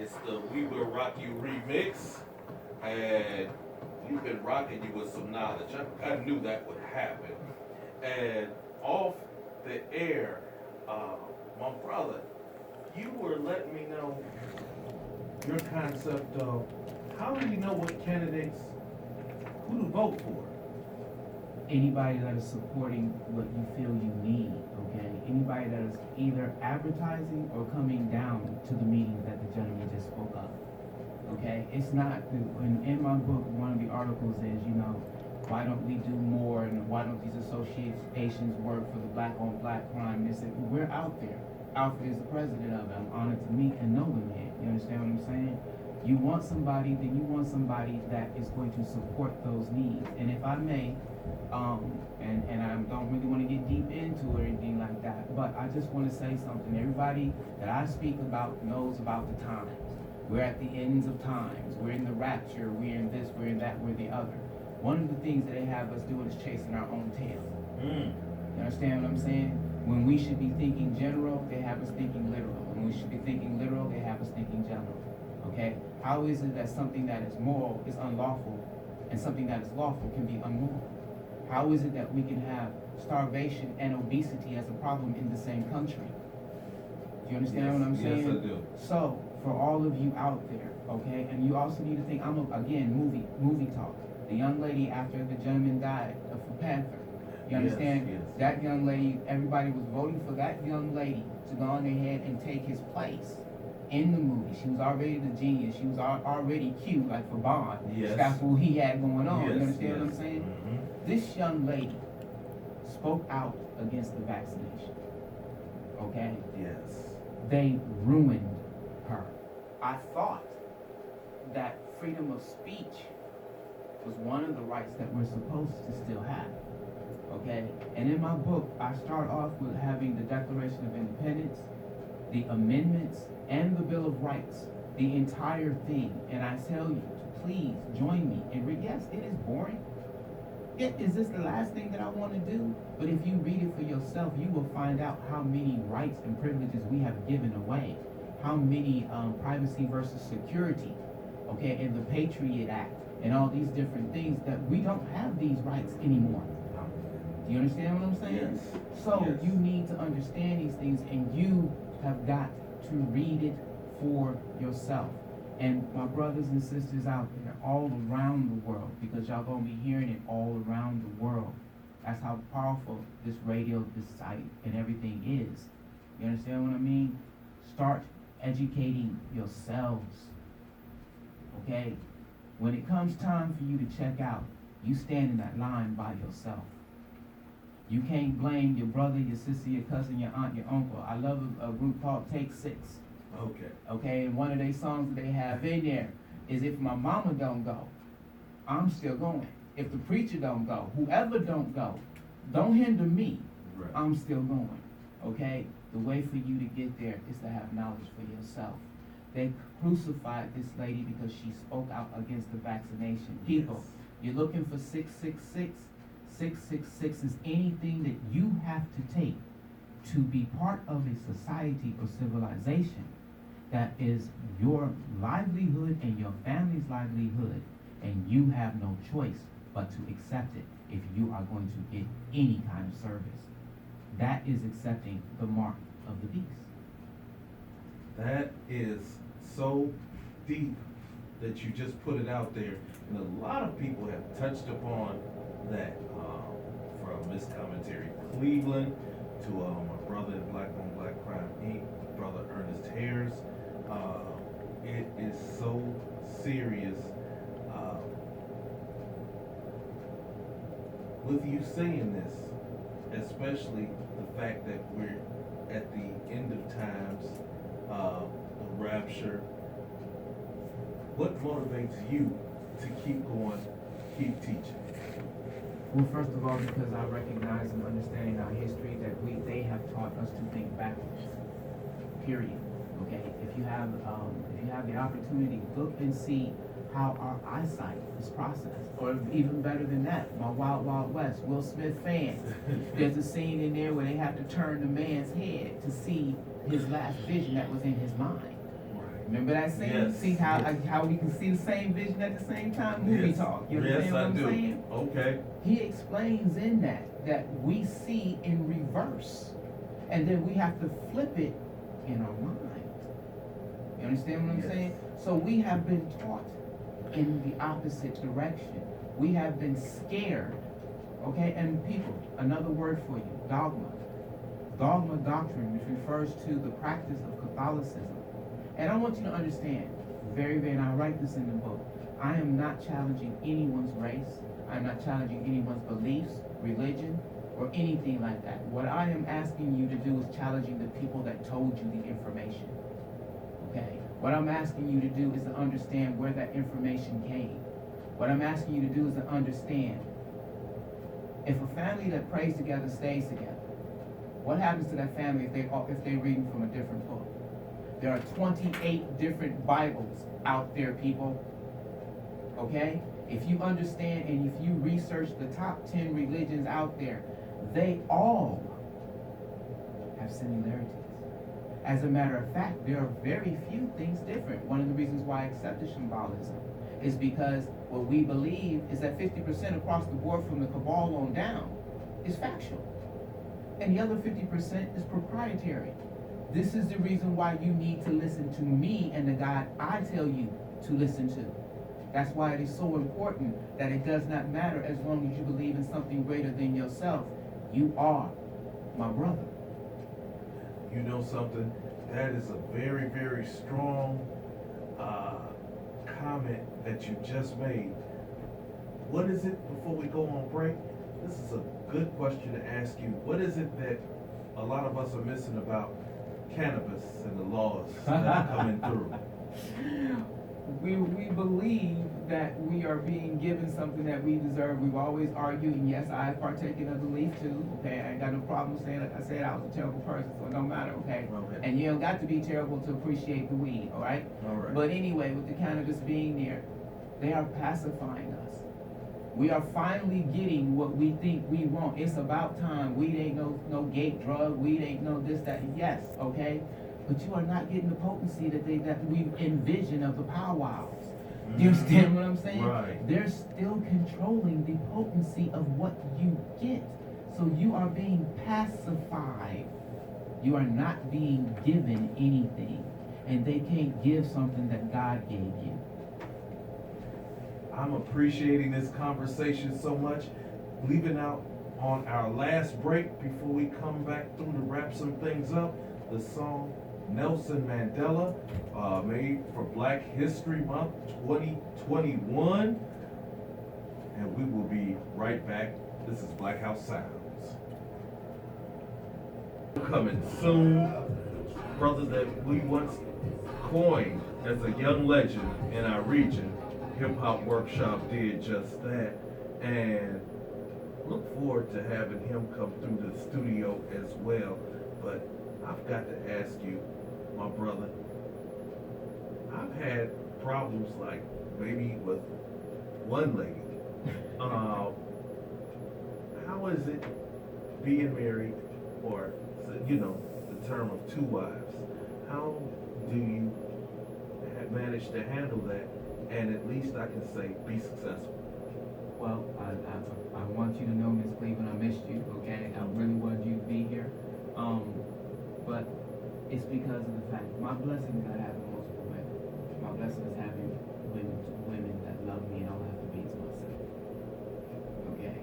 It's the We Will Rock You remix, and we've been rocking you with some knowledge. I knew that would happen. And off the air, uh, my brother, you were letting me know your concept of how do you know what candidates, who to vote for? Anybody that is supporting what you feel you need, okay? Anybody that is either advertising or coming down to the meetings that the gentleman just spoke of, okay? It's not, in my book, one of the articles is, why don't we do more and why don't these associations work for the black on black crime? They said, we're out there. Alfred is the president of it. I'm honored to meet and know the man. You understand what I'm saying? You want somebody, then you want somebody that is going to support those needs. And if I may, and I don't really want to get deep into it or anything like that, but I just want to say something. Everybody that I speak about knows about the times. We're at the ends of times. We're in the rapture. We're in this, we're in that, we're the other. One of the things that they have us doing is chasing our own tail. You understand what I'm saying? When we should be thinking general, they have us thinking literal. When we should be thinking literal, they have us thinking general. Okay? How is it that something that is moral is unlawful and something that is lawful can be unmoral? How is it that we can have starvation and obesity as a problem in the same country? Do you understand what I'm saying? Yes, I do. So, for all of you out there, okay, and you also need to think, again, movie talk. The young lady after the gentleman died for Panther. You understand? Yes. That young lady, everybody was voting for that young lady to go on ahead and take his place in the movie. She was already the genius. She was already cute, like for Bond. Yes. That's what he had going on. Yes, You understand what I'm yes. saying? Mhm. This young lady spoke out against the vaccination. Okay? Yes. They ruined her. I thought that freedom of speech was one of the rights that we're supposed to still have. Okay? And in my book, I start off with having the Declaration of Independence, the amendments, and the Bill of Rights, the entire thing. And I tell you to please join me and read. Yes, it is boring. Is this the last thing that I want to do? But if you read it for yourself, you will find out how many rights and privileges we have given away. How many privacy versus security, okay, and the Patriot Act, and all these different things that we don't have these rights anymore. Do you understand what I'm saying? Yes. So Yes. you need to understand these things, and you have got to read it for yourself. And my brothers and sisters out there, all around the world, because y'all gonna be hearing it all around the world. That's how powerful this radio, this site, and everything is. You understand what I mean? Start educating yourselves. Okay? When it comes time for you to check out, you stand in that line by yourself. You can't blame your brother, your sister, your cousin, your aunt, your uncle. I love a group called Take Six. Okay. Okay, and one of their songs that they have in there is if my mama don't go, I'm still going. If the preacher don't go, whoever don't go, don't hinder me. Right. I'm still going. Okay? The way for you to get there is to have knowledge for yourself. They crucified this lady because she spoke out against the vaccination. People, Yes. you're looking for 666. 666 is anything that you have to take to be part of a society or civilization that is your livelihood and your family's livelihood, and you have no choice but to accept it if you are going to get any kind of service. That is accepting the mark of the beast. That is so deep that you just put it out there, and a lot of people have touched upon that, from Miss Commentary Cleveland to my brother in Black on Black Crime Inc., brother Ernest Harris. It is so serious. With you saying this, especially the fact that we're at the end of times, the rapture, what motivates you to keep going, keep teaching? Well, first of all, because I recognize and understanding our history that they have taught us to think backwards. Period. Okay. If you have the opportunity, look and see how our eyesight is processed, or even better than that, my Wild Wild West, Will Smith fans. There's a scene in there where they have to turn the man's head to see his last vision that was in his mind. Remember that scene? Yes, See how yes. how we can see the same vision at the same time? Movie Yes. talk. You Yes, understand what I I'm do. saying? Okay. He explains in that we see in reverse, and then we have to flip it in our mind. You understand what I'm Yes. saying? So we have been taught in the opposite direction. We have been scared. Okay, and people, another word for you, dogma. Dogma doctrine, which refers to the practice of Catholicism. And I want you to understand, and I'll write this in the book, I am not challenging anyone's race. I'm not challenging anyone's beliefs, religion, or anything like that. What I am asking you to do is challenging the people that told you the information. Okay? What I'm asking you to do is to understand where that information came. What I'm asking you to do is to understand if a family that prays together stays together, what happens to that family if they're reading from a different book? There are 28 different Bibles out there, people. Okay? If you understand and if you research the top 10 religions out there, they all have similarities. As a matter of fact, there are very few things different. One of the reasons why I accept the symbolism is because what we believe is that 50% across the board from the Cabal on down is factual. And the other 50% is proprietary. This is the reason why you need to listen to me and the God I tell you to listen to. That's why it is so important that it does not matter as long as you believe in something greater than yourself. You are my brother. You know something? That is a very, very strong comment that you just made. What is it, before we go on break? This is a good question to ask you. What is it that a lot of us are missing about cannabis and the laws that are coming through? We believe that we are being given something that we deserve. We've always argued, and yes, I partake in a belief too. Okay, I ain't got no problem saying it. I said I was a terrible person, so it don't matter. Okay, and you don't got to be terrible to appreciate the weed. All right. All right. But anyway, with the cannabis being there, they are pacifying us. We are finally getting what we think we want. It's about time. Weed ain't no gate drug. Weed ain't no this, that. Yes, okay? But you are not getting the potency that we envision of the powwows. Do you understand what I'm saying? Right. They're still controlling the potency of what you get. So you are being pacified. You are not being given anything. And they can't give something that God gave you. I'm appreciating this conversation so much. Leaving out on our last break before we come back through to wrap some things up, the song Nelson Mandela, made for Black History Month 2021. And we will be right back. This is Black House Sounds. Coming soon, brother that we once coined as a young legend in our region. Hip Hop Workshop did just that, and look forward to having him come through the studio as well. But I've got to ask you, my brother, I've had problems like maybe with one lady. How is it being married, or the term of two wives? How do you manage to handle that? And at least I can say, be successful. Well, I want you to know, Miss Cleveland, I missed you, okay? I really wanted you to be here. But it's because of the fact, my blessing is not having multiple women. My blessing is having women that love me, and all I have to be is myself. Okay?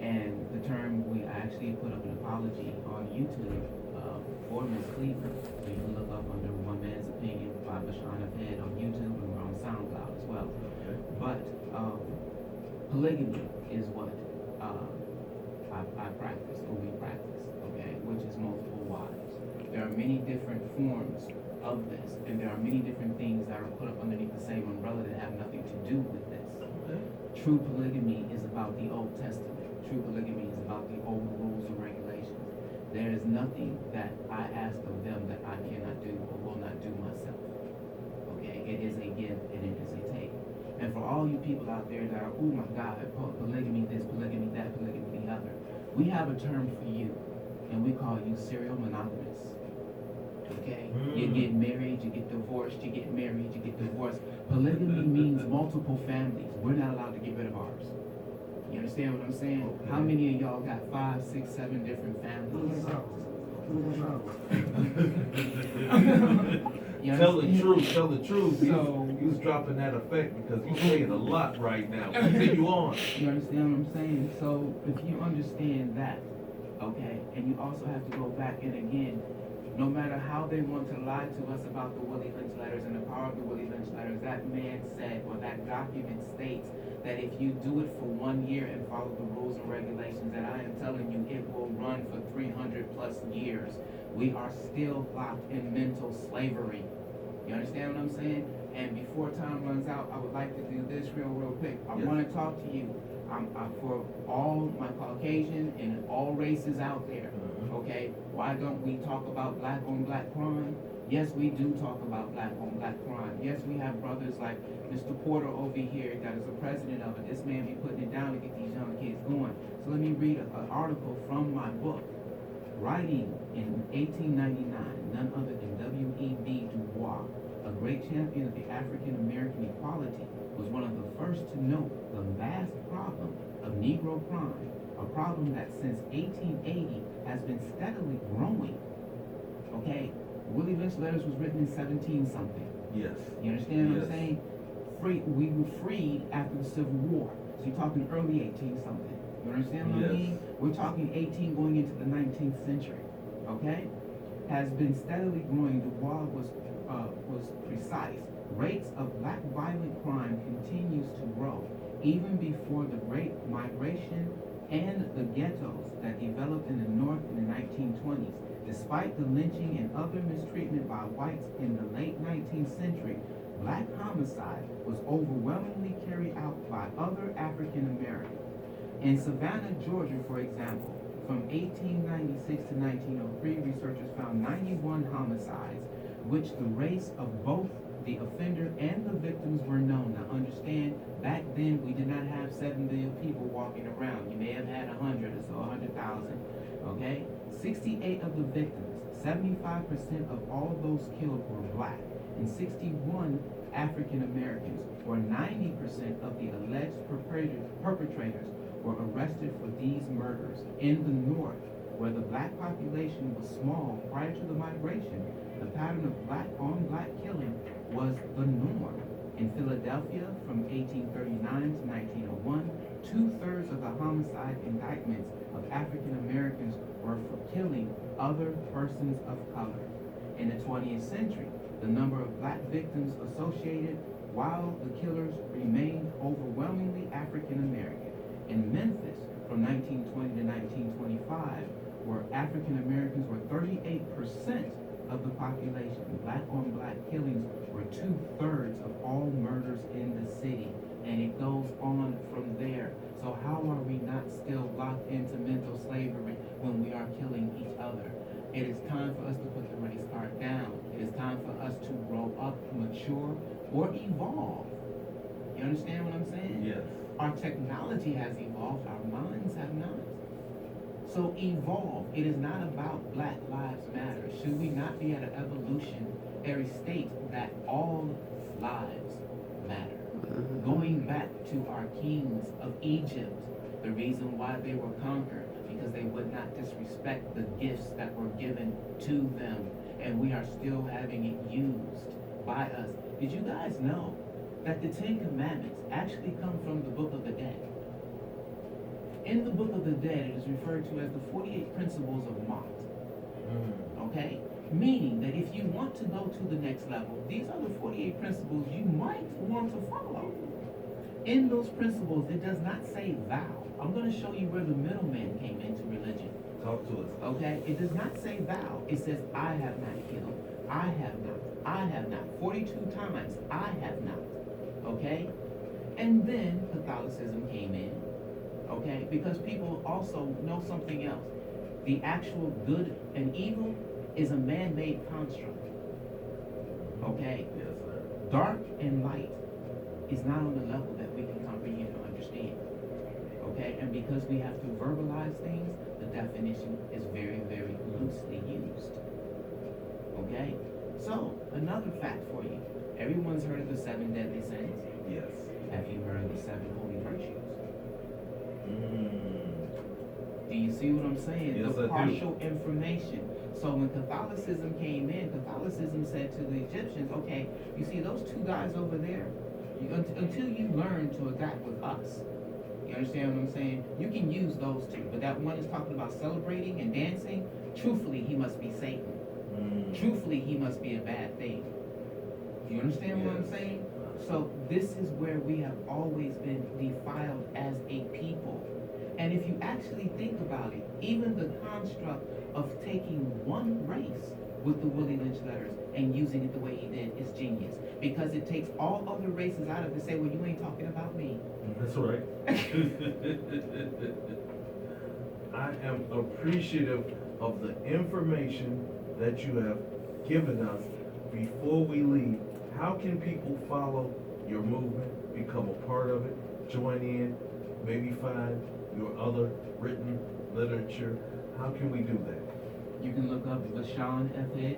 And the term, I actually put up an apology on YouTube for Miss Cleveland. So you can look up under One Man's Opinion by Bashan Ahmed on YouTube, and we're on SoundCloud as well. Okay. But polygamy is what I practice, or we practice, okay, which is multiple wives. There are many different forms of this, and there are many different things that are put up underneath the same umbrella that have nothing to do with this. Okay. True polygamy is about the Old Testament. True polygamy is about the old rules and regulations. There is nothing that I ask of them that I cannot do or will not do myself. Okay, it is a give and it is a take. And for all you people out there that are, oh my God, polygamy this, polygamy that, polygamy the other, we have a term for you, and we call you serial monogamous. Okay? You get married, you get divorced, you get married, you get divorced. Polygamy means multiple families. We're not allowed to get rid of ours. You understand what I'm saying? Okay. How many of y'all got 5, 6, 7 different families? You Tell the understand? truth, tell the truth. So- You was dropping that effect because you're saying a lot right now. Continue on. You understand what I'm saying? So if you understand that, okay, and you also have to go back and again, no matter how they want to lie to us about the Willie Lynch letters and the power of the Willie Lynch letters, that man said, or that document states, that if you do it for 1 year and follow the rules and regulations, that I am telling you, it will run for 300 plus years. We are still locked in mental slavery. You understand what I'm saying? And before time runs out, I would like to do this real quick. I Yes. want to talk to you for all my Caucasian and all races out there. Okay, why don't we talk about black on black crime? Yes, we do talk about black on black crime. Yes, we have brothers like Mr. Porter over here that is the president of it. This man be putting it down to get these young kids going. So let me read an article from my book. Writing in 1899, none other than W.E.B. Du Bois, a great champion of the African American equality, was one of the first to note the vast problem of Negro crime, a problem that since 1880 has been steadily growing. Okay, Willie Lynch letters was written in 17 something. Yes. You understand what Yes. I'm saying? We were freed after the Civil War. So you're talking early 18 something. You understand what I Yes. mean? We're talking 18 going into the 19th century. Okay? Has been steadily growing. Du Bois was precise. Rates of black violent crime continues to grow, even before the Great Migration and the ghettos that developed in the North in the 1920s. Despite the lynching and other mistreatment by whites in the late 19th century, black homicide was overwhelmingly carried out by other African Americans. In Savannah, Georgia, for example, from 1896 to 1903, researchers found 91 homicides, which the race of both the offender and the victims were known. Now understand, back then we did not have 7 million people walking around. You may have had 100 or so, 100,000. Okay? 68 of the victims, 75% of all those killed were black, and 61 African Americans, or 90% of the alleged perpetrators were arrested for these murders. In the North, where the black population was small prior to the migration, the pattern of black on black killing was the norm. In Philadelphia, from 1839 to 1901, 2/3 of the homicide indictments of African Americans were for killing other persons of color. In the 20th century, the number of black victims associated, while the killers remained overwhelmingly African American. In Memphis, from 1920 to 1925, where African Americans were 38% of the population. Black on black killings were 2/3 of all murders in the city. And it goes on from there. So how are we not still locked into mental slavery when we are killing each other? It is time for us to put the race card down. It is time for us to grow up, mature, or evolve. You understand what I'm saying? Yes. Our technology has evolved, our minds have not. So evolve. It is not about Black Lives Matter. Should we not be at an evolutionary state that all lives matter? Going back to our kings of Egypt, the reason why they were conquered, because they would not disrespect the gifts that were given to them, and we are still having it used by us. Did you guys know that the 10 Commandments actually come from the Book of the Dead? In the Book of the Dead, it is referred to as the 48 Principles of Mott. Okay? Meaning that if you want to go to the next level, these are the 48 principles you might want to follow. In those principles, it does not say thou. I'm going to show you where the middleman came into religion. Talk to us. Okay? It does not say thou. It says I have not killed. I have not. I have not. 42 times. I have not. Okay? And then Catholicism came in. Okay? Because people also know something else. The actual good and evil is a man-made construct. Okay? Yes, sir. Dark and light is not on the level that we can comprehend or understand. Okay? And because we have to verbalize things, the definition is very, very loosely used. Okay? So, another fact for you. Everyone's heard of the 7 deadly sins. Yes. Have you heard of the 7 holy virtues? Mm. Do you see what I'm saying? Yes, I The do. partial information. So when Catholicism came in, Catholicism said to the Egyptians, okay, you see those 2 guys over there, until you learn to adapt with us, you understand what I'm saying? You can use those 2, but that one is talking about celebrating and dancing. Truthfully, he must be Satan. Mm. Truthfully, he must be a bad thing. Do you understand what I'm Yes. saying? So this is where we have always been defiled as a people. And if you actually think about it, even the construct of taking one race with the Willie Lynch letters and using it the way he did is genius. Because it takes all other races out of it to say, well, you ain't talking about me. That's right. I am appreciative of the information that you have given us before we leave. How can people follow your movement, become a part of it, join in, maybe find your other written literature? How can we do that? You can look up Vashawn F. Head,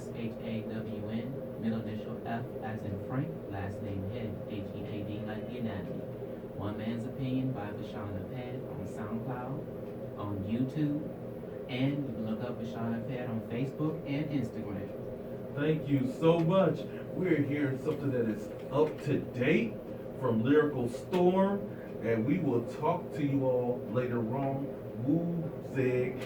V-A-S-H-A-W-N, middle initial F as in Frank, last name Head, H-E-A-D like the anatomy. One Man's Opinion by Vashawn F. Head on SoundCloud, on YouTube, and you can look up Vashawn F. Head on Facebook and Instagram. Thank you so much. We're hearing something that is up to date from Lyrical Storm, and we will talk to you all later on. Woo Zig.